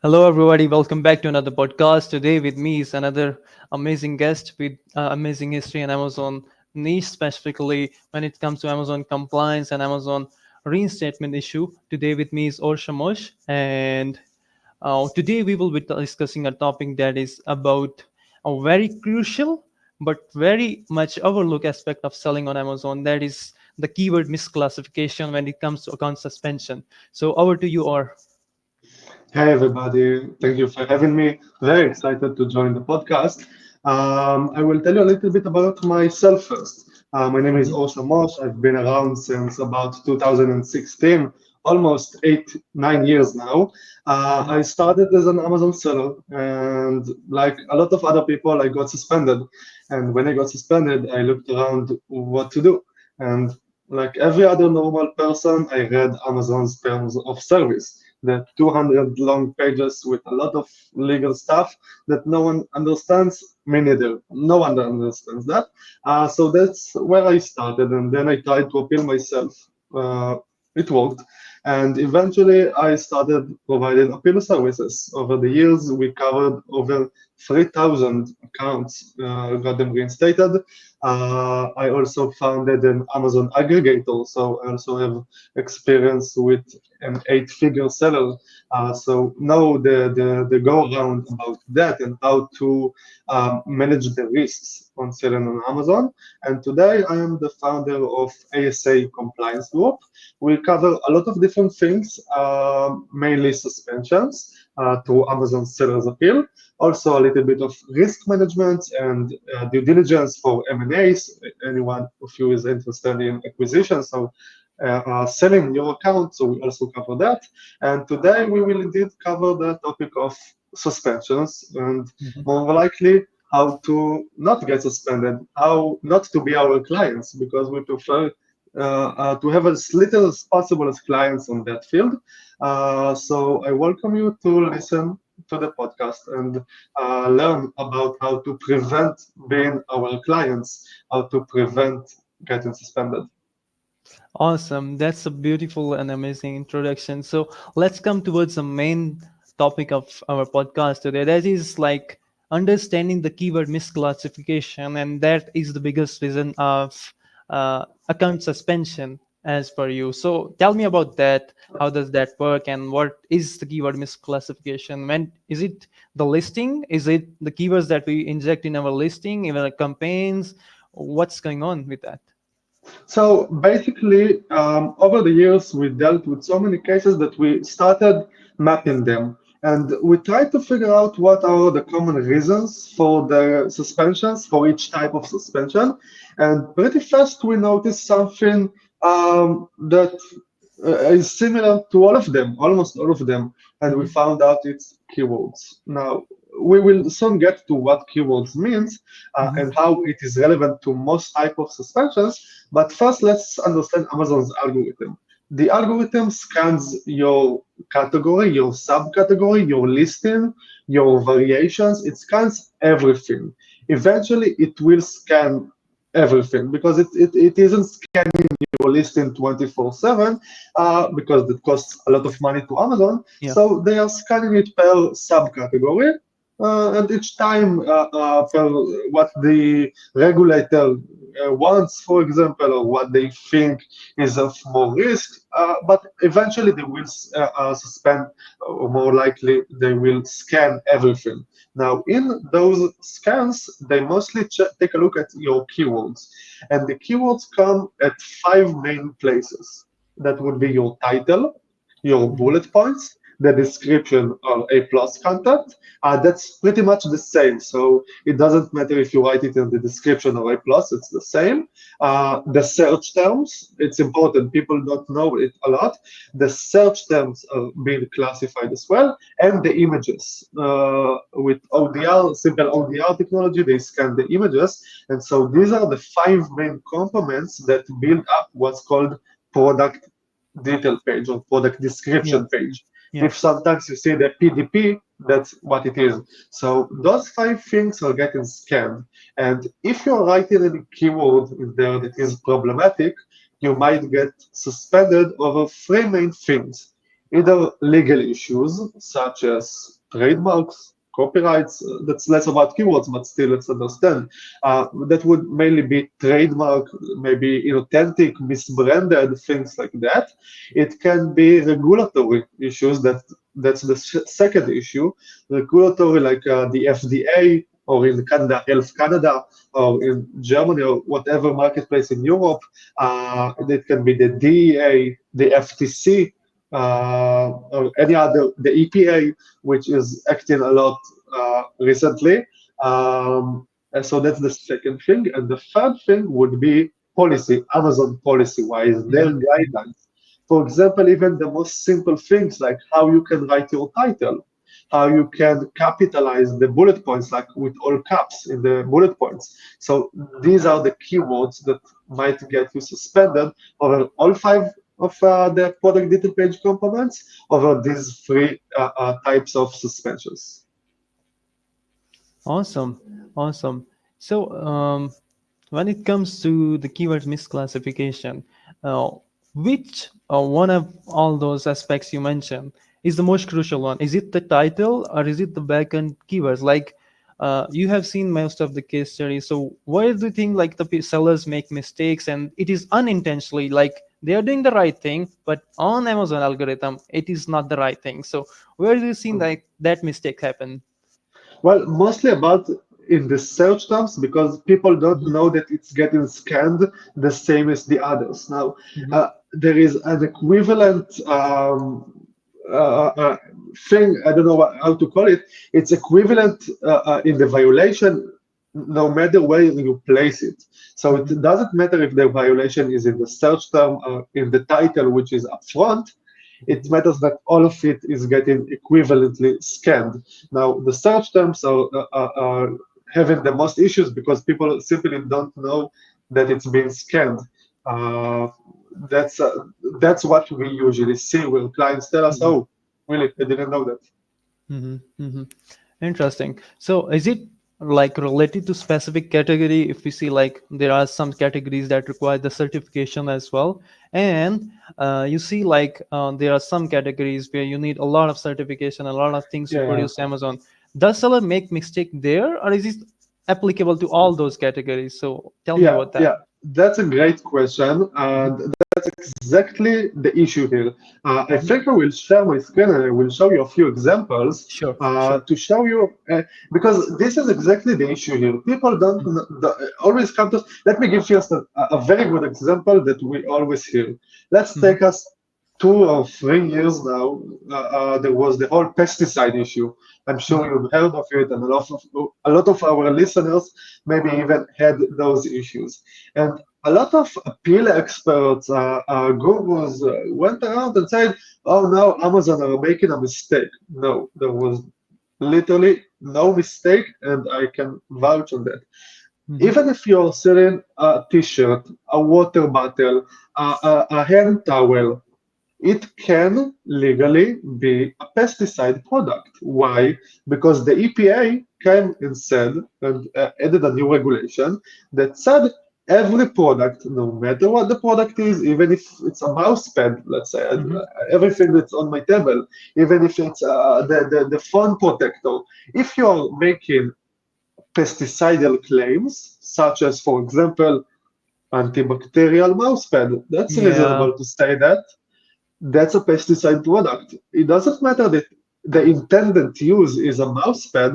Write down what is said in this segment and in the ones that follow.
Hello, everybody. Welcome back to another podcast. Today, with me is another amazing guest with amazing history in Amazon niche, specifically when it comes to Amazon compliance and Amazon reinstatement issue. Today, with me is Or Shamosh, and today we will be discussing a topic that is about a very crucial but very much overlooked aspect of selling on Amazon. That is the keyword misclassification when it comes to account suspension. So, over to you, Or. Hey everybody, thank you for having me. Very excited to join the podcast. I will tell you a little bit about myself first. My name is Mhm. Or Shamosh. I've been around since about 2016, almost 9 years now. Mhm. I started as an Amazon seller, and like a lot of other people, I got suspended. And when I got suspended, I looked around what to do. And like every other normal person, I read Amazon's terms of service, the 200 long pages with a lot of legal stuff that no one understands. Me neither. No one understands that. So that's where I started, and then I tried to appeal myself. It worked, and eventually I started providing appeal services. Over the years, we covered over 3,000 accounts, got them reinstated. I also founded an Amazon aggregator, so I also have experience with an eight-figure seller. So know the go around about that and how to manage the risks on selling on Amazon. And today I am the founder of ASA Compliance Group. We cover a lot of different things, mainly suspensions to Amazon Sellers Appeal, also a little bit of risk management and due diligence for M&As. Anyone of you is interested in acquisition, so selling your account, so we also cover that. And today we will indeed cover the topic of suspensions and Mhm. more likely how to not get suspended, how not to be our clients, because we prefer to have as little as possible as clients on that field. So I welcome you to listen to the podcast and learn about how to prevent being our clients, how to prevent getting suspended. Awesome. That's a beautiful and amazing introduction. So let's come towards the main topic of our podcast today. That is like understanding the keyword misclassification, and that is the biggest reason of account suspension as per you. So tell me about that. How does that work, and what is the keyword misclassification? When is it the listing? Is it the keywords that we inject in our listing, even our campaigns? What's going on with that? So basically, over the years, we dealt with so many cases that we started mapping them. And we tried to figure out what are the common reasons for the suspensions, for each type of suspension. And pretty fast, we noticed something that is similar to all of them, almost all of them. And we Mhm. found out it's keywords. Now, we will soon get to what keywords means and Mhm. how it is relevant to most type of suspensions. But first, let's understand Amazon's algorithm. The algorithm scans your category, your subcategory, your listing, your variations. It scans everything. Eventually, it will scan everything because it isn't scanning your listing 24/7 because it costs a lot of money to Amazon. Yeah. So they are scanning it per subcategory. And each time per what the regulator wants, for example, or what they think is of more risk, but eventually they will suspend, or more likely they will scan everything. Now, in those scans, they mostly take a look at your keywords, and the keywords come at five main places. That would be your title, your Mhm. bullet points, the description or A plus content, that's pretty much the same. So it doesn't matter if you write it in the description or A plus, it's the same. The search terms, it's important. People don't know it a lot. The search terms are being classified as well, and the images. With ODR, simple ODR technology, they scan the images. And so these are the five main components that build up what's called product detail page or product Yeah. description page. Yeah. If sometimes you see the PDP, that's what it is. So those five things are getting scanned. And if you're writing any keyword in there that is problematic, you might get suspended over three main things. either legal issues such as trademarks, copyrights, that's less about keywords, but still let's understand. That would mainly be trademark, maybe inauthentic, misbranded, things like that. It can be regulatory issues, that's the second issue. Regulatory, like the FDA, or in Canada, Health Canada, or in Germany, or whatever marketplace in Europe. It can be the DEA, the FTC, or any other, the EPA, which is acting a lot recently. And so that's the second thing. And the third thing would be policy, Amazon policy wise, their Mhm. guidelines. For example, even the most simple things like how you can write your title, how you can capitalize the bullet points, like with all caps in the bullet points. So these are the keywords that might get you suspended over all five of the product detail page components over these three types of suspensions. Awesome, awesome. So, when it comes to the keyword misclassification, uh, which one of all those aspects you mentioned is the most crucial one? Is it the title or is it the backend keywords? Like, you have seen most of the case studies. So, where do you think like the sellers make mistakes and it is unintentionally like they are doing the right thing, but on Amazon algorithm it is not the right thing. So, where do you see like that mistake happen? Well, mostly about in the search terms because people don't Mhm, know that it's getting scanned the same as the others. Now, mhm, there is an equivalent thing, I don't know how to call it. It's equivalent in the violation no matter where you place it. So it mhm, doesn't matter if the violation is in the search term or in the title, which is upfront. It mhm. matters that all of it is getting equivalently scanned. Now, the search terms are having the most issues because people simply don't know that it's being scanned. Uh, that's uh, that's what we usually see when clients tell us, Mhm, "Oh, really? I didn't know that." mhm, mhm. Interesting. So is it like related to specific category? If we see like there are some categories that require the certification as well, and you see like there are some categories where you need a lot of certification, a lot of things to Yeah. produce Amazon. Does seller make mistake there, or is it applicable to all those categories? So tell me Yeah, about that. yeah, that's a great question, Mhm, and that's exactly the issue here. I mhm. think I will share my screen and I will show you a few examples Sure, sure. to show you because this is exactly the issue here. People always come to. Let me give first a very good example that we always hear. Let's Mhm, take us 2 or 3 years now. There was the whole pesticide issue. I'm sure mhm, you've heard of it, and a lot of our listeners maybe even had those issues. And a lot of appeal experts, gurus went around and said, oh no, Amazon are making a mistake. No, there was literally no mistake, and I can vouch on that. mhm, Even if you're selling a t-shirt, a water bottle, a hand towel, it can legally be a pesticide product. Why? Because the EPA came and said and added a new regulation that said every product, no matter what the product is, even if it's a mouse pad, let's say, mhm, everything that's on my table, even if it's the phone protector, if you're making pesticidal claims, such as, for example, antibacterial mouse pad, that's yeah. reasonable to say that that's a pesticide product. It doesn't matter that the intended use is a mouse pad.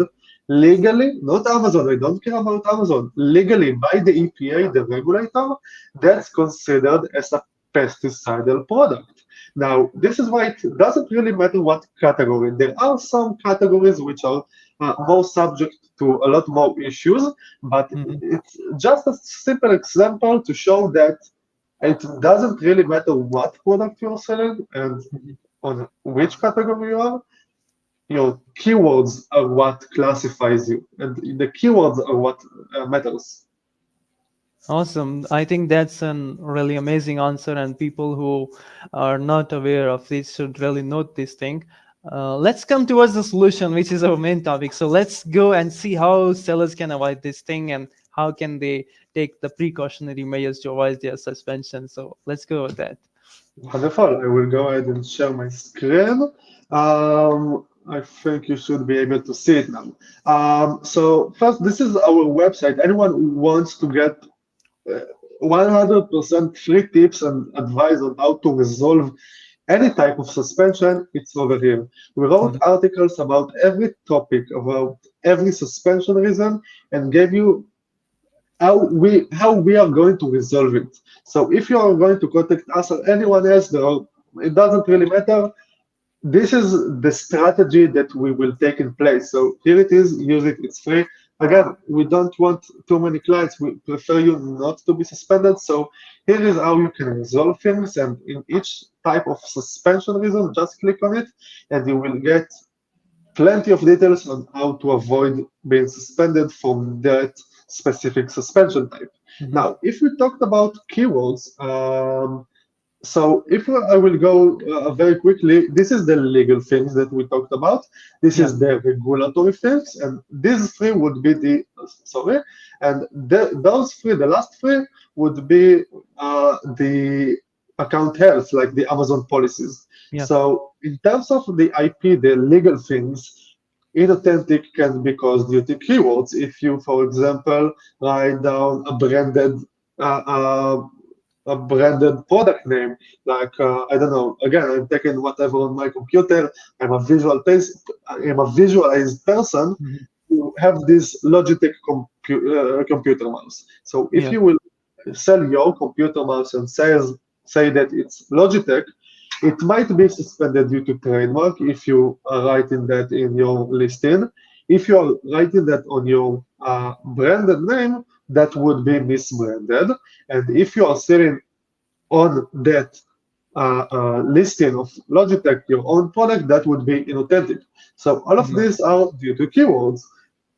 Legally, not Amazon, I don't care about Amazon. Legally, by the EPA, the regulator, that's considered as a pesticidal product. Now, this is why it doesn't really matter what category. There are some categories which are more subject to a lot more issues, but Mhm, it's just a simple example to show that it doesn't really matter what product you're selling and mhm. on which category you are. Your keywords are what classifies you, and the keywords are what matters. Awesome. I think that's an really amazing answer, and people who are not aware of this should really note this thing. Let's come towards the solution, which is our main topic. So let's go and see how sellers can avoid this thing and how can they take the precautionary measures to avoid their suspension. So let's go with that. Wonderful. I will go ahead and share my screen. I think you should be able to see it now. So first, this is our website. Anyone who wants to get uh, 100% free tips and advice on how to resolve any type of suspension, it's over here. We wrote Mhm. articles about every topic, about every suspension reason, and gave you how we are going to resolve it. So if you are going to contact us or anyone else, it doesn't really matter. This is the strategy that we will take in place. So here it is, use it, it's free. Again, we don't want too many clients. We prefer you not to be suspended. So here is how you can resolve things. And in each type of suspension reason, just click on it and you will get plenty of details on how to avoid being suspended from that specific suspension type. Mhm. Now, if we talked about keywords, so if I will go very quickly, this is the legal things that we talked about. This Yeah. is the regulatory things, and these three would be sorry, and those three, the last three would be the account health, like the Amazon policies. Yeah. So in terms of the IP, the legal things, inauthentic can be caused due to keywords. If you, for example, write down uh, uh, a branded product name. Like I don't know. Again, I'm taking whatever on my computer. I'm a visualized person Mhm. who have this Logitech computer mouse. So if Yeah. you will sell your computer mouse and say that it's Logitech, it might be suspended due to trademark if you are writing that in your listing. If you are writing that on your branded name, that would be misbranded. And if you are selling on that listing of Logitech, your own product, that would be inauthentic. So all of Yeah. these are due to keywords.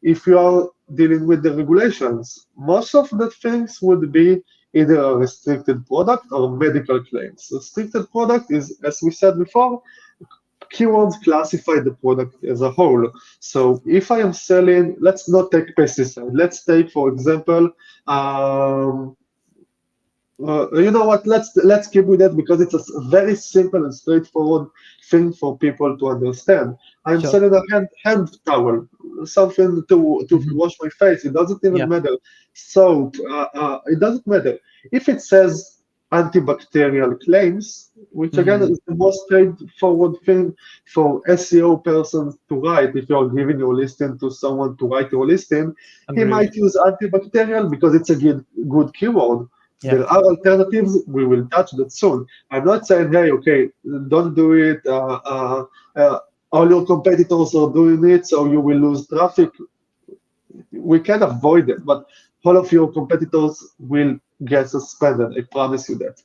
If you are dealing with the regulations, most of the things would be either a restricted product or medical claims. Restricted product is, as we said before, keywords classify the product as a whole. So if I am selling, let's not take pesticide. Let's take, for example, um, you know what? Let's keep with that because it's a very simple and straightforward thing for people to understand. I'm Sure. selling a hand towel, something to Mhm. wash my face. It doesn't even Yeah. matter. Soap, it doesn't matter. If it says antibacterial claims, which again Mhm. is the most straightforward thing for SEO persons to write. If you're giving your listing to someone to write your listing, he Agreed. might use antibacterial because it's a good keyword. Yeah. There are alternatives. We will touch that soon. I'm not saying, hey, okay, don't do it. Uh, all your competitors are doing it, so you will lose traffic. We can avoid it, but all of your competitors will get suspended. I promise you that.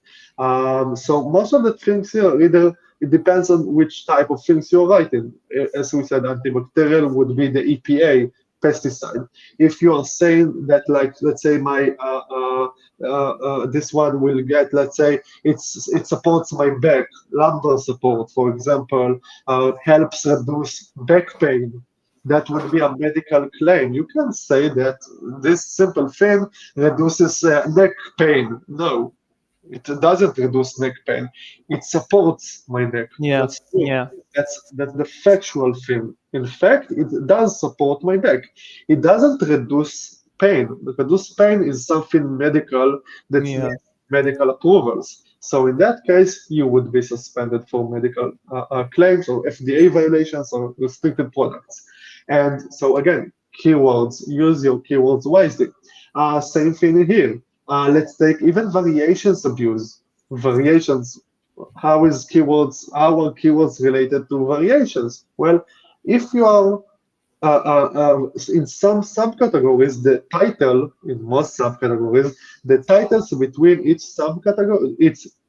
So most of the things here, either it depends on which type of things you're writing. As we said, antibacterial would be the EPA pesticide. If you are saying that, like, let's say my this one will get, let's say, it supports my back, lumbar support, for example, helps reduce back pain, that would be a medical claim. You can say that this simple thing reduces neck pain. No, it doesn't reduce neck pain. It supports my neck. Yeah. That's true. Yeah. That's the factual thing. In fact, it does support my neck. It doesn't reduce pain. Reduce pain is something medical that Yeah. needs medical approvals. So in that case, you would be suspended for medical claims or FDA violations or restricted products. And so again, keywords. Use your keywords wisely. Same thing here. Let's take even variations abuse. Variations. How are keywords related to variations? Well, if you are in some subcategories, the title, in most subcategories, the titles between each subcategory,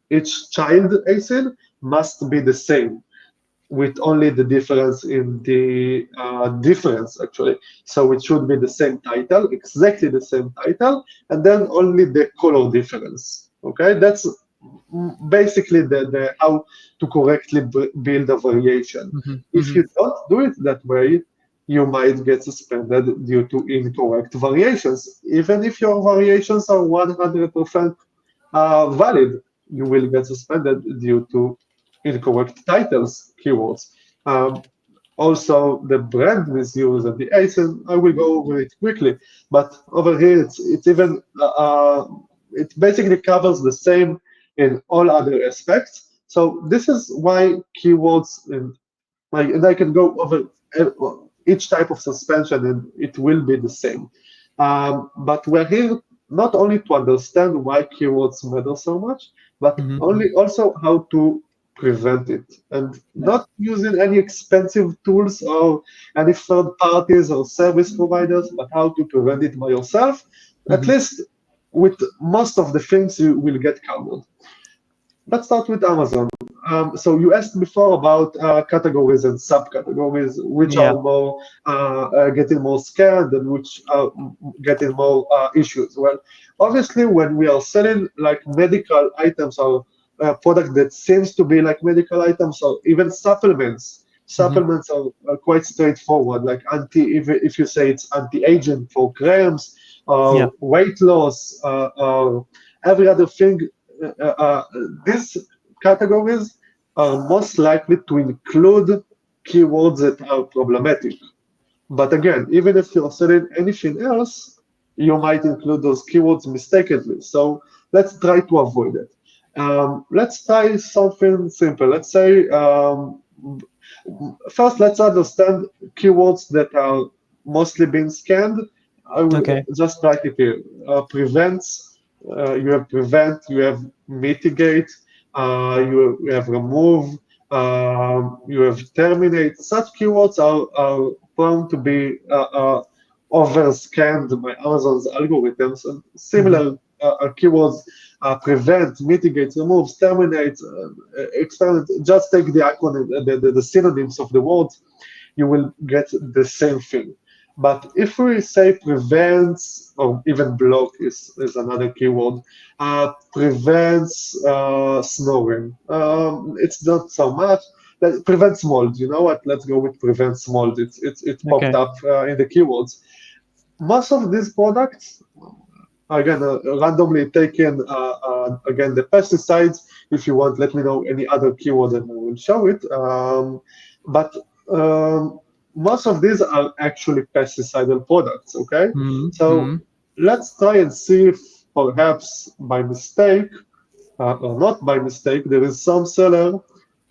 each child ASIN must be the same, with only the difference in the difference actually. So it should be the same title, exactly the same title, and then only the color difference. Okay, that's basically the how to correctly build a variation. Mhm. If Mhm. you don't do it that way, you might get suspended due to incorrect variations, even if your variations are 100% valid. you will get suspended due to incorrect titles, keywords. Um, Also, the brand misuse and the ASIN, I will go over it quickly, but over here it's even it basically covers the same in all other aspects. So this is why keywords and I can go over each type of suspension and it will be the same. But we're here not only to understand why keywords matter so much, but Hmm. only also how to prevent it and not using any expensive tools or any third parties or service providers, but how to prevent it by yourself. At Hmm. least with most of the things you will get covered. Let's start with Amazon. So you asked before about categories and subcategories, which are Yeah. more getting more scanned and which are getting more issues. Well, obviously, when we are selling like medical items or product that seems to be like medical items or even supplements, Hmm. supplements are quite straightforward. Like if you say it's anti-aging for cramps Yeah. or weight loss or every other thing these categories are most likely to include keywords that are problematic. But again, even if you're selling anything else, you might include those keywords mistakenly. So let's try to avoid it. Let's try something simple. Let's say first, let's understand keywords that are mostly being scanned. I will Okay. just write it here. Prevents, you have prevent, you have mitigate, you have remove, you have terminate. Such keywords are prone to be over scanned by Amazon's algorithms. And Hmm. similar keywords prevent, mitigate, remove, terminate, experiment. Just take the acronym, the synonyms of the words, you will get the same thing. But if we say prevents, or even block is another keyword, prevents snoring. It's not so much. Prevents mold. You know what? Let's go with prevents mold. It popped Okay. up in the keywords. Most of these products again, randomly taken again the pesticides. If you want, let me know any other keyword and I will show it. But most of these are actually pesticidal products. Okay, so Mm-hmm. let's try and see if perhaps by mistake or not by mistake there is some seller.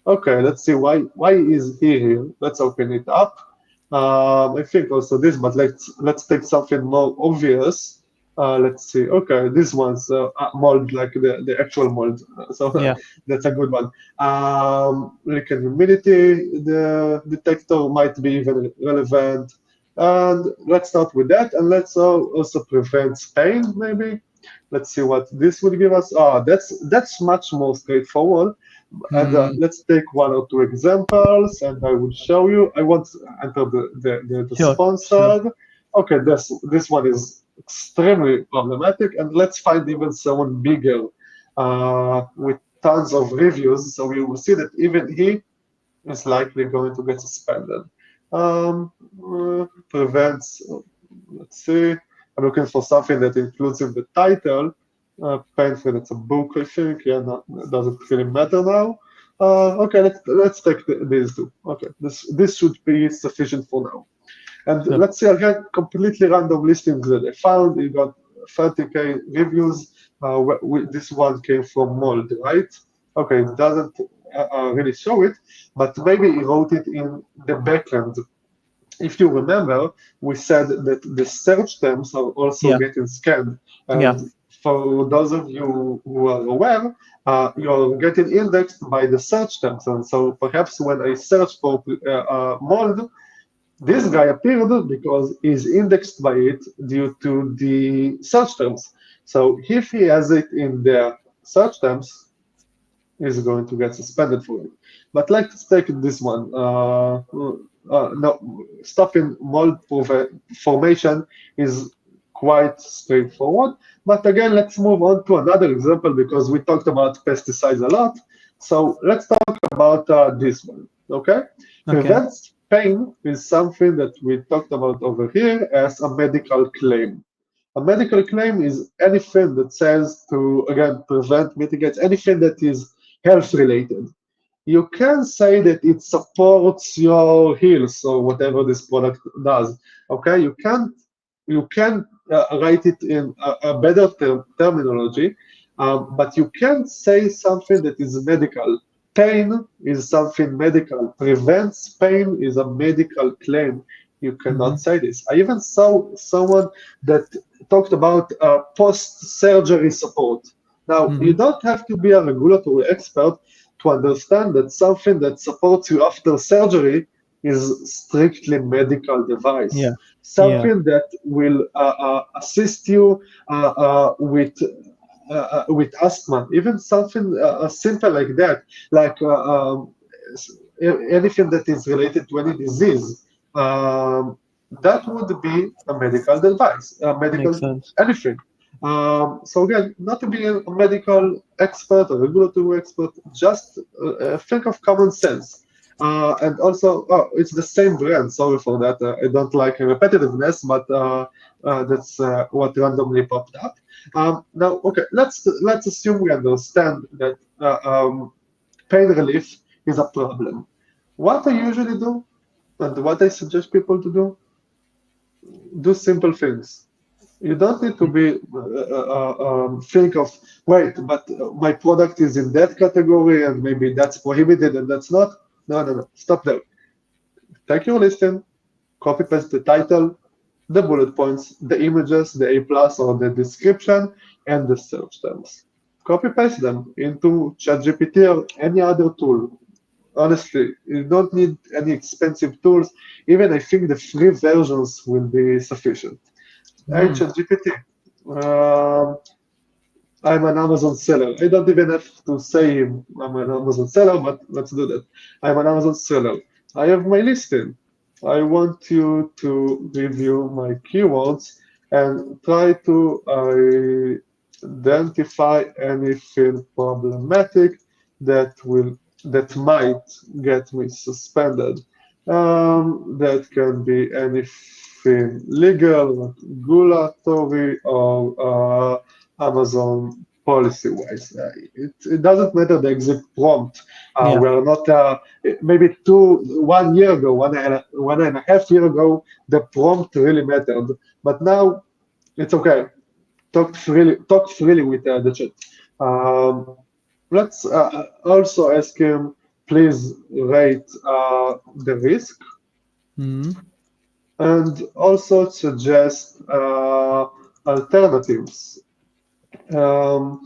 Okay, let's see why is he here. Let's open it up. I think also this, but let's take something more obvious. Let's see. Okay, this one's mold, like the actual mold. So Yeah. that's a good one. Leak and humidity, the detector might be even relevant. And let's start with that, and let's also prevent pain, maybe. Let's see what this would give us. Ah, that's much more straightforward. And Hmm. let's take one or two examples, and I will show you. I want to enter the Sure. Sure. sponsored. Okay, this one is extremely problematic, and let's find even someone bigger with tons of reviews. So we will see that even he is likely going to get suspended. Prevents, let's see, I'm looking for something that includes in the title. Painful, it's a book, I think. Yeah, no, doesn't really matter now. Okay, let's take these two. Okay, this should be sufficient for now. And Sure. let's see again, completely random listings that I found. You got 30K reviews. This one came from Mold, right? Okay, it doesn't really show it, but maybe he wrote it in the backend. If you remember, we said that the search terms are also Yeah. getting scanned. Yeah. And for those of you who are aware, you're getting indexed by the search terms. And so perhaps when I search for mold, this guy appeared because he's indexed by it due to the search terms. So if he has it in the search terms, he's going to get suspended for it. But let's take this one. No, stopping mold formation is quite straightforward. But again, let's move on to another example because we talked about pesticides a lot. So let's talk about this one. Okay, Okay. prevents pain is something that we talked about over here as a medical claim. A medical claim is anything that says to, again, prevent, mitigate, anything that is health related. You can say that it supports your heels or whatever this product does. Okay, you can write it in a better terminology, but you can say something that is medical. Pain is something medical. Prevents pain is a medical claim. You Mm-hmm. cannot say this. I even saw someone that talked about post-surgery support. Now, you Mm-hmm. don't have to be a regulatory expert to understand that something that supports you after surgery is strictly medical Yeah. device, Yeah. something that will assist you with asthma, even something simple like that, like anything that is related to any disease. Um, that would be a medical device, a Makes medical sense. anything. So again, not to be a medical expert or regulatory expert, just think of common sense. And also, oh, it's the same brand. Sorry for that. I don't like repetitiveness, but that's what randomly popped up. Now, okay, let's assume we understand that pain relief is a problem. What I usually do, and what I suggest people to do simple things. You don't need to be think of wait, but my product is in that category and maybe that's prohibited and that's not. No, no, no. Stop there. Take your listing, copy paste the title, the bullet points, the images, the A plus or the description, and the search terms. Copy paste them into ChatGPT or any other tool. Honestly, you don't need any expensive tools. Even I think the free versions will be sufficient. Hey, Mm. ChatGPT, I'm an Amazon seller. I don't even have to say I'm an Amazon seller, but let's do that. I'm an Amazon seller. I have my listing. I want you to review my keywords and try to identify anything problematic that might get me suspended. That can be anything legal, regulatory, or Amazon policy-wise. It doesn't matter the exact prompt. Yeah. We are not maybe 1 year ago, 1.5 years ago, the prompt really mattered. But now it's okay. Talk freely with the chat. Um, let's also ask him, please rate the risk Mm-hmm. and also suggest alternatives. Um,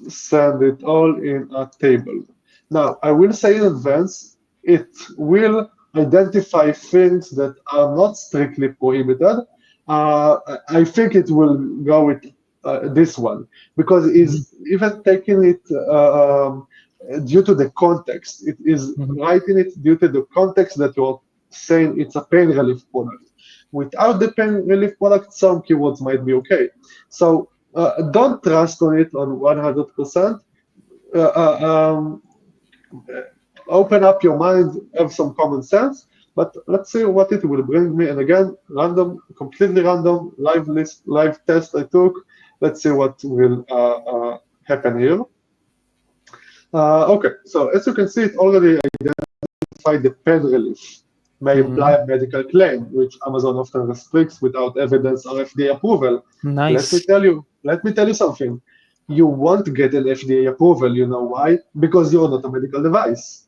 send it all in a table. Now, I will say in advance, it will identify things that are not strictly prohibited. I think it will go with this one because Mm-hmm. it's even taking it due to the context. It is Mm-hmm. writing it due to the context that you're saying it's a pain relief product. Without the pain relief product, some keywords might be okay. So don't trust on it on 100%. Uh, uh, um, Open up your mind, have some common sense, but let's see what it will bring me. And again, random, completely random, live list, live test I took. Let's see what will happen here. Okay, so as you can see, it already identified the pain relief may imply Mm-hmm. a medical claim, which Amazon often restricts without evidence or FDA approval. Nice. Let me tell you something. You won't get an FDA approval. You know why? Because you're not a medical device.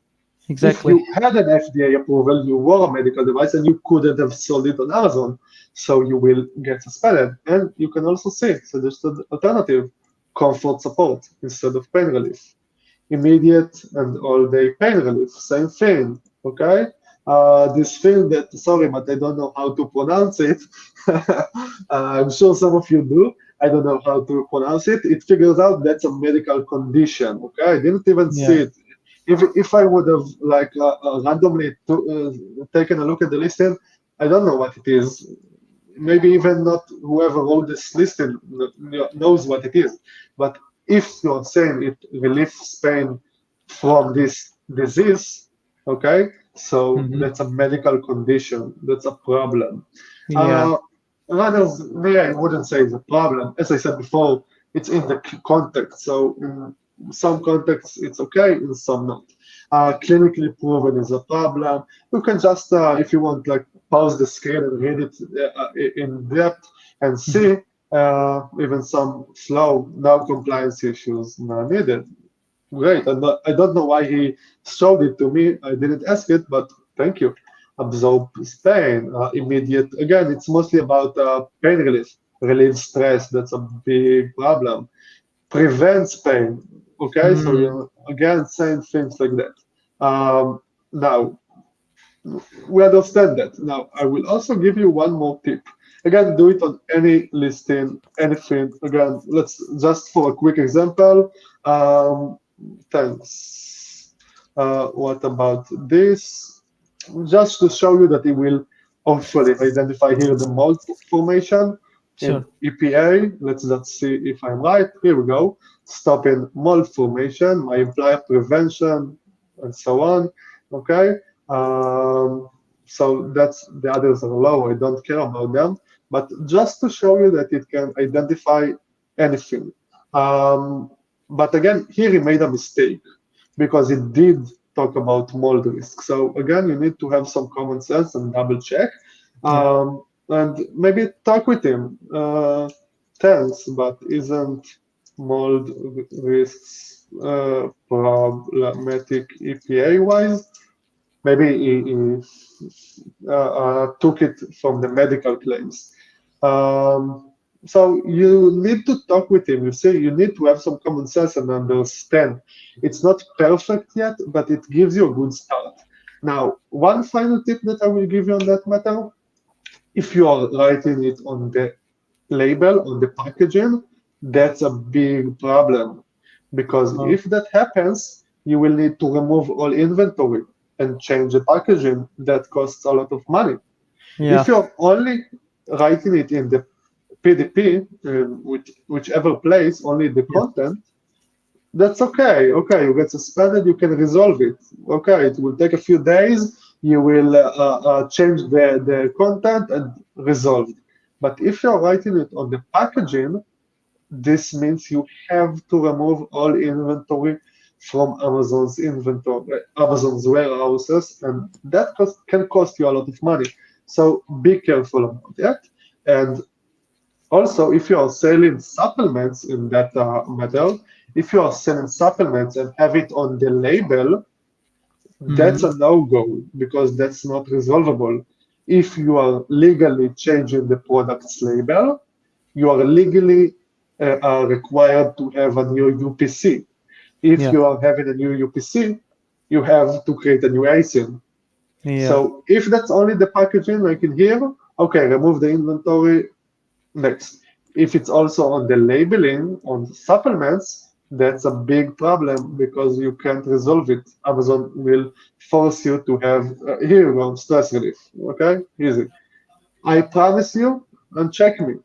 If Exactly. you had an FDA approval, you were a medical device and you couldn't have sold it on Amazon. So you will get suspended. And you can also see suggested alternative, comfort support instead of pain relief. Immediate and all day pain relief, same thing. Okay? This thing that, sorry, but I don't know how to pronounce it. I'm sure some of you do. I don't know how to pronounce it. It figures out that's a medical condition. Okay, I didn't even see Yeah. it. If I would have like randomly taken a look at the listing, I don't know what it is. Maybe even not whoever wrote this listing knows what it is. But if you're saying it relieves pain from this disease, okay, so Mm-hmm. that's a medical condition. That's a problem. Yeah. Uh, runners may I wouldn't say is a problem. As I said before, it's in the context. So in some contexts it's okay, in some not. Clinically proven is a problem. You can just, if you want, like pause the scale and read it in depth and see even some slow, no compliance issues not needed. Great. I don't know why he showed it to me. I didn't ask it, but thank you. Absorb pain, immediate. Again, it's mostly about pain relief, relieve stress. That's a big problem. Prevents pain. Okay, so Hmm. you again saying things like that. Now we understand that. Now, I will also give you one more tip. Again, do it on any listing, anything. Again, let's just for a quick example. Um, thanks. What about this? Just to show you that it will hopefully identify here the mold formation in Sure. EPA. Let's just see if I'm right. Here we go. Stopping mold formation, my implied prevention, and so on. Okay. Um, so that's the others are low. I don't care about them. But just to show you that it can identify anything. Um, but again, here he made a mistake because it did talk about mold risk. So again, you need to have some common sense and double check, Yeah. and maybe talk with him. Thanks, but isn't mold risks problematic EPA wise? Maybe he took it from the medical claims. So you need to talk with him. You see, you need to have some common sense and understand. It's not perfect yet, but it gives you a good start. Now, one final tip that I will give you on that matter, if you are writing it on the label, on the packaging, that's a big problem. Because Oh, if that happens, you will need to remove all inventory and change the packaging. That costs a lot of money. If yeah. you're only writing it in the PDP, whichever place, only the Yeah. content, that's okay. Okay, you get suspended, you can resolve it. Okay, it will take a few days. You will change the content and resolve it. But if you're writing it on the packaging, this means you have to remove all inventory from Amazon's inventory, Amazon's warehouses, and that can cost you a lot of money. So be careful about that. And also, if you are selling supplements in that matter, if you are selling supplements and have it on the label, that's Hmm. a no-go because that's not resolvable. If you are legally changing the product's label, you are legally required to have a new UPC. If Yeah. you are having a new UPC, you have to create a new ASIN. Yeah. So if that's only the packaging like in here, okay, remove the inventory. Next, if it's also on the labeling on supplements, that's a big problem because you can't resolve it. Amazon will force you to have, here you go, stress relief. Okay, easy. I promise you, and check me.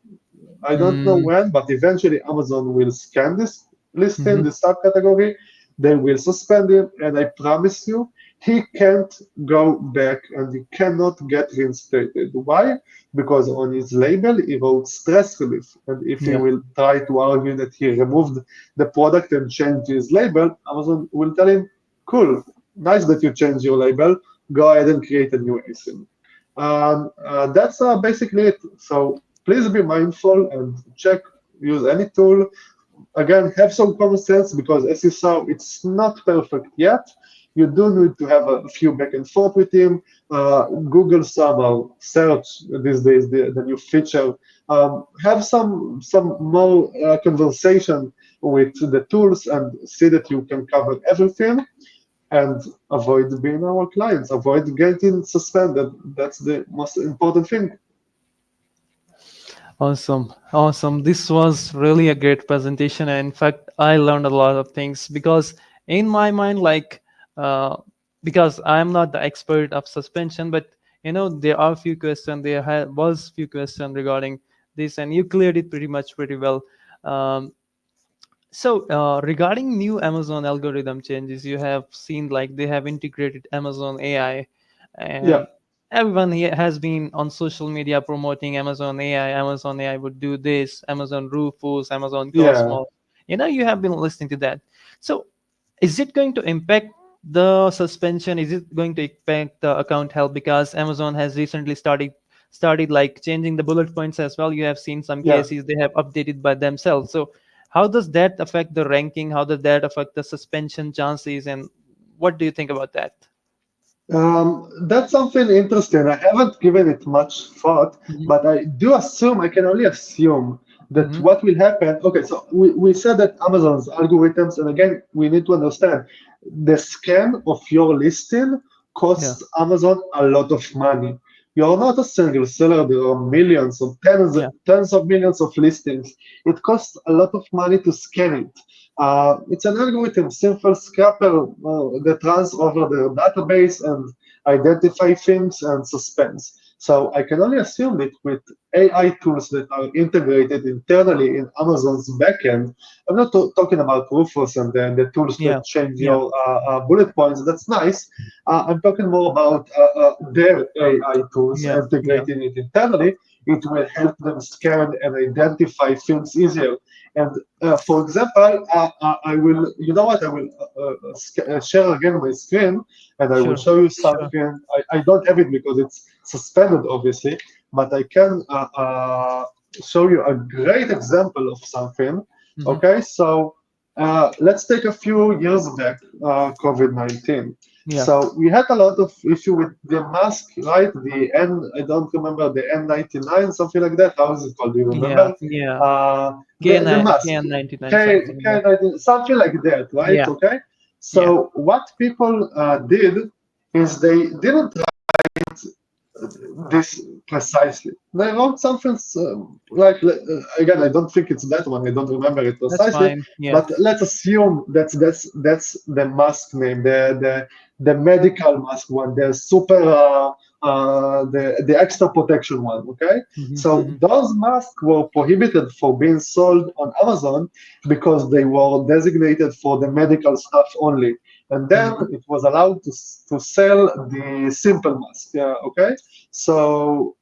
I don't know Mm. when, but eventually Amazon will scan this listing, Hmm. this subcategory. They will suspend him, and I promise you, he can't go back and he cannot get reinstated. Why? Because on his label he wrote stress relief, and if he Yeah. will try to argue that he removed the product and changed his label, Amazon will tell him, "Cool, nice that you changed your label. Go ahead and create a new ASIN." That's basically it. So please be mindful and check, use any tool. Again, have some common sense because as you saw, it's not perfect yet. You do need to have a few back and forth with him. Google somehow, search these days the new feature. Have some more conversation with the tools and see that you can cover everything and avoid being our clients, avoid getting suspended. That's the most important thing. Awesome. Awesome. This was really a great presentation. And in fact, I learned a lot of things because in my mind, like, uh, because I'm not the expert of suspension, but there are few questions. Was few questions regarding this, and you cleared it pretty much pretty well. Um, so regarding new Amazon algorithm changes, you have seen like they have integrated Amazon AI, Yeah, and everyone here has been on social media promoting Amazon AI. Amazon AI would do this, Amazon Rufus, Amazon Yeah. Cosmos. You have been listening to that. So is it going to impact the suspension? Is it going to impact the account health? Because Amazon has recently started like changing the bullet points as well. You have seen some Yeah. cases they have updated by themselves. So how does that affect the ranking? How does that affect the suspension chances? And what do you think about that? That's something interesting. I haven't given it much thought, Hmm. but I do assume, I can only assume that Hmm. what will happen. Okay, so we said that Amazon's algorithms, and again, we need to understand the scan of your listing Yeah. costs Amazon a lot of money. You're not a single seller, there are millions or Yeah. tens of millions of listings. It costs a lot of money to scan it. It's an algorithm, simple scraper that runs over the database and identify things and suspense. So I can only assume that with AI tools that are integrated internally in Amazon's backend, I'm not talking about Rufus and the tools Yeah. that change Yeah. your bullet points. That's nice. I'm talking more about their AI tools Yeah. Yeah. integrating it internally. It will help them scan and identify things easier. And for example, I will, you know what, I will share again my screen and I will Sure. show you Sure. something. I don't have it because it's suspended, obviously, but I can show you a great example of something. Hmm. Okay, so let's take a few years back, COVID-19. Yeah. So we had a lot of issue with the mask, right? I don't remember the N99, something like that. How is it called? Do you Yeah. remember? Yeah. The mask, KN99 something like that. K19, something like that, right? Yeah. Okay. Yeah. So what people did is they didn't this precisely. They wrote something like again. I don't think it's that one. I don't remember it That's precisely. fine. Yeah. But let's assume that's the mask name, the medical mask one, the super the extra protection one. Okay, Hmm. so Hmm. those masks were prohibited for being sold on Amazon because they were designated for the medical stuff only. And then Hmm. it was allowed to sell the simple mask. Yeah, okay. So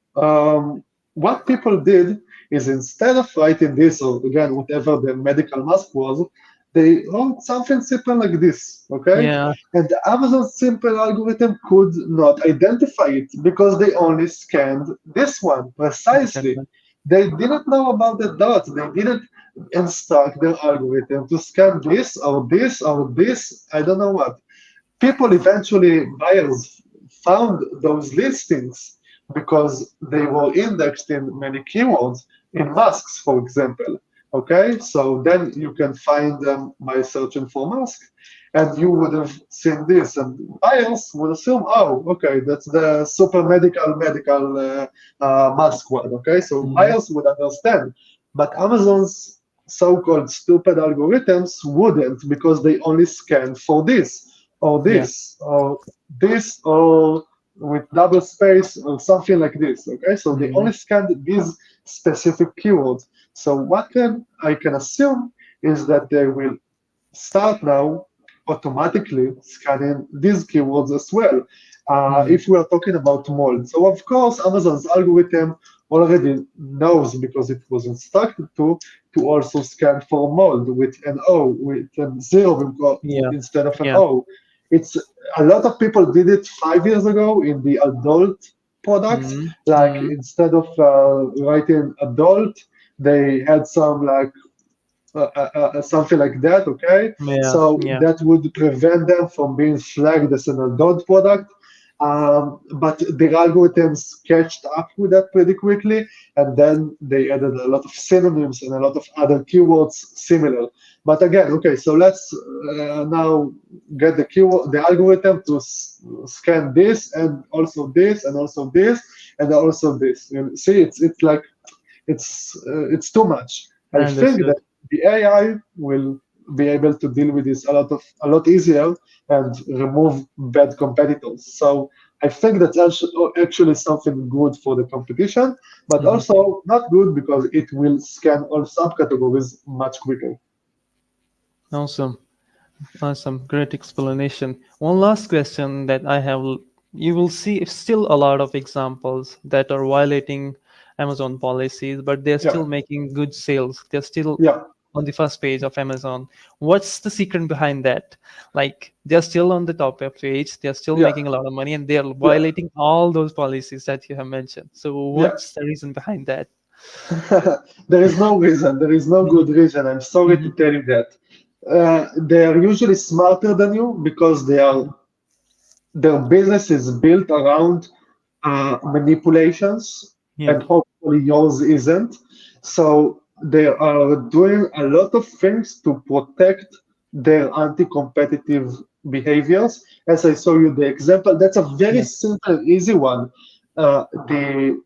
what people did is instead of writing this, or again, whatever the medical mask was, they wrote something simple like this, okay? Yeah. And the Amazon simple algorithm could not identify it because they only scanned this one precisely. Exactly. They didn't know about the dots. They didn't instruct their algorithm to scan this or this or this. I don't know what. People eventually, buyers, found those listings because they were indexed in many keywords, in masks, for example. Okay, so then you can find them by searching for mask, and you would have seen this, and buyers would assume, oh, okay, that's the super medical mask one. Okay, so Hmm. buyers would understand, but Amazon's so-called stupid algorithms wouldn't because they only scan for Yeah. this, or with double space, or something like this. Okay, so they Hmm. only scanned these specific keywords. So what I can assume is that they will start now automatically scanning these keywords as well. Hmm. If we are talking about mold. So of course, Amazon's algorithm already knows because it was instructed to also scan for mold with an O, with a zero Yeah. instead of an Yeah. O. It's a lot of people did it 5 years ago in the adult products. Hmm. Like Hmm. instead of writing adult, they had some like something like that, okay? Yeah. So Yeah. that would prevent them from being flagged as an adult product. But the algorithms catched up with that pretty quickly, and then they added a lot of synonyms and a lot of other keywords similar. But again, okay, so let's now get the keyword, the algorithm to scan this and also this and also this and also this. You see, it's like it's too much. I think Understood. that the AI will be able to deal with this a lot easier and remove bad competitors. So I think that's actually something good for the competition, but Hmm. also not good because it will scan all subcategories much quicker. Awesome. Awesome. Great explanation. One last question that I have you will see still a lot of examples that are violating Amazon policies, but they're Yeah, still making good sales. They're still yeah, on the first page of Amazon. What's the secret behind that? Like they're still on the top of page, they're still yeah, making a lot of money, and they're yeah, violating all those policies that you have mentioned. So yeah. what's the reason behind that? There is no reason, there is no Hmm. good reason. I'm sorry to Hmm. tell you that. They are usually smarter than you because their business is built around manipulations, Yeah, and hopefully yours isn't. So they are doing a lot of things to protect their anti-competitive behaviors. As I saw you the example, that's a very yeah, simple, easy one. The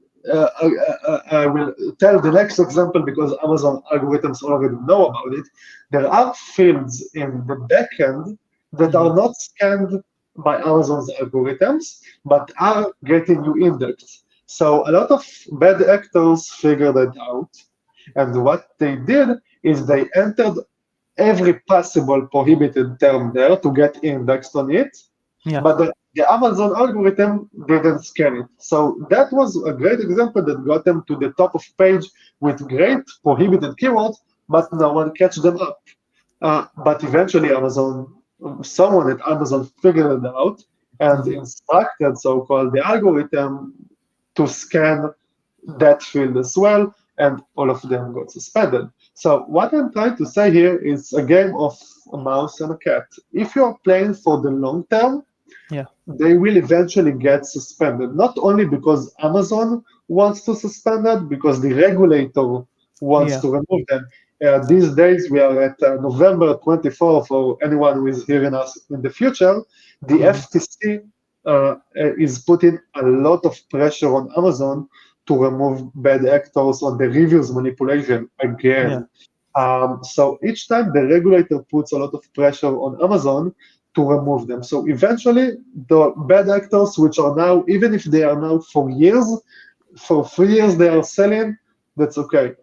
I will tell the next example because Amazon algorithms already know about it. There are fields in the backend that hmm, are not scanned by Amazon's algorithms, but are getting you indexed. So a lot of bad actors figured it out, and what they did is they entered every possible prohibited term there to get indexed on it, yeah, but the Amazon algorithm didn't scan it. So that was a great example that got them to the top of page with great prohibited keywords, but no one catch them up. But eventually, someone at Amazon figured it out and hmm, instructed so-called the algorithm to scan that field as well, and all of them got suspended. So what I'm trying to say here is a game of a mouse and a cat. If you're playing for the long term, yeah, they will eventually get suspended. Not only because Amazon wants to suspend it, because the regulator wants yeah, to remove them. These days, we are at November 24th, for anyone who is hearing us in the future. The hmm, FTC is putting a lot of pressure on Amazon to remove bad actors on the reviews manipulation yeah, again. So each time the regulator puts a lot of pressure on Amazon to remove them. So eventually, the bad actors, which are now, even if they are now for years, for 3 years they are selling, that's okay.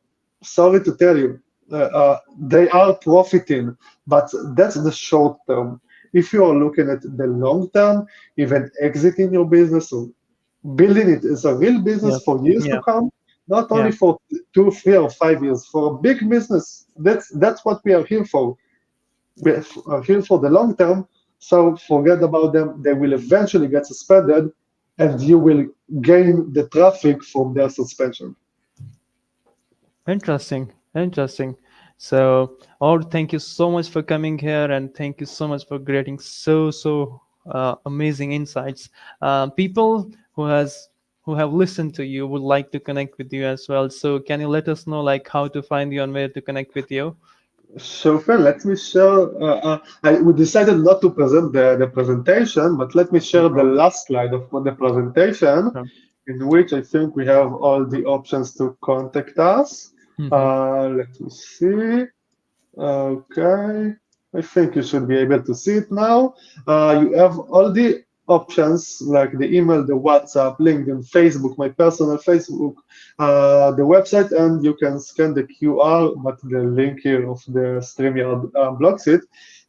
Sorry to tell you, they are profiting, but that's the short term. If you are looking at the long term, even exiting your business or building it as a real yeah, business for years to yeah, come, not yeah. only for 2, 3, or 5 years, for a big business. That's what we are here for. We are here for the long term. So forget about them. They will eventually get suspended, and you will gain the traffic from their suspension. Interesting, interesting. So, or thank you so much for coming here, and thank you so much for creating amazing insights. People who have listened to you would like to connect with you as well. So, can you let us know like how to find you and where to connect with you? Chauffeur, let me share. We decided not to present the presentation, but let me No share the problem. last slide of the presentation, Sure. in which I think we have all the options to contact us. Mm-hmm. Let me see. Okay, I think you should be able to see it now. You have all the options like the email, the WhatsApp, LinkedIn, Facebook, my personal Facebook, the website, and you can scan the QR, but the link here of the StreamYard blocks it,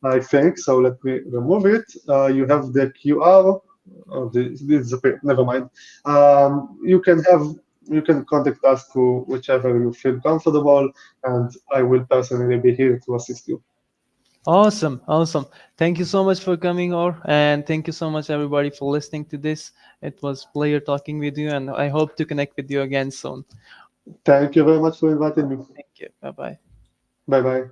I think. So let me remove it. You have the QR. Oh, this disappeared. Never mind. You can contact us to whichever you feel comfortable, and I will personally be here to assist you. Awesome, awesome. Thank you so much for coming, or and thank you so much everybody for listening to this. It was pleasure talking with you, and I hope to connect with you again soon. Thank you very much for inviting me. Thank you. Bye bye. Bye bye.